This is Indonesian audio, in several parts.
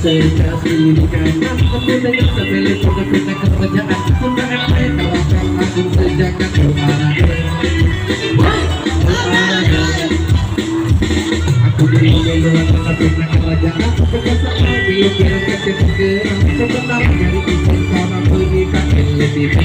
karena aku dengan sepele peta kerajaan suka efek kawasan agung sejagat berolahraga. Aku dengan peta kerajaan berkasar biar biar kecil bergerak sebentar dari izin para pendidikan LTV.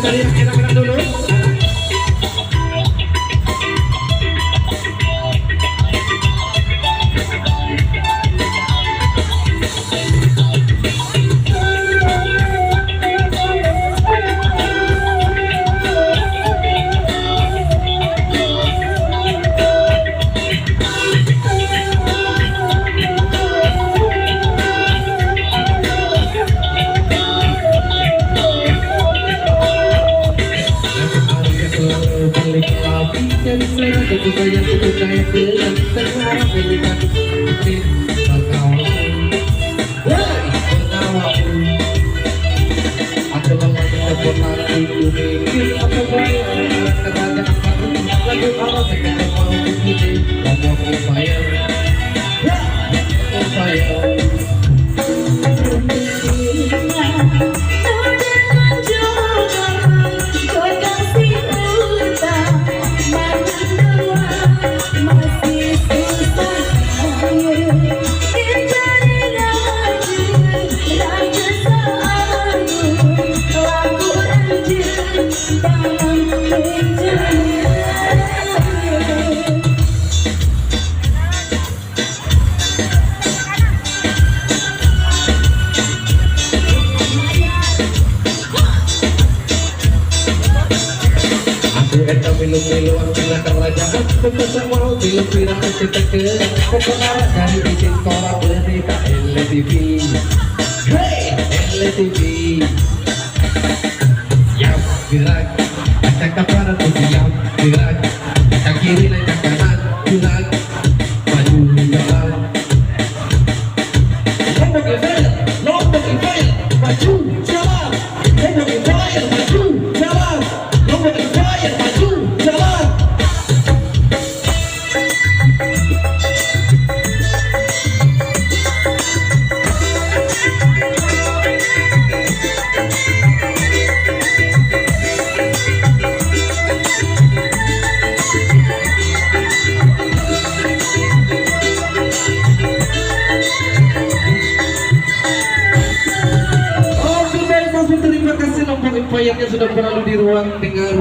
Cari yang enak-enak dulu. Dari saya tentu saja cukup kaya dengan sekarang pendidikan berkawan, aku memang berpotensi memikir apa bayar kerajaan baru lalu apa sekedar mau begini lombok empire Eta milu-milu bila kerajaan Pembesar mau bilu-bilu kecil-kecil Pokoknya dari izin kolam beri ke LTV. Hey LTV Siap gerak Acak kapan atau siap gerak Acak kiri acak kanan gerak Maju jalan Lombok Empire Lombok Empire Maju jalan Lombok Empire Maju jalan Lombok Empire maju jalan. Oke baik, terima kasih Lombok Empire yang sudah berlalu di ruang dengar.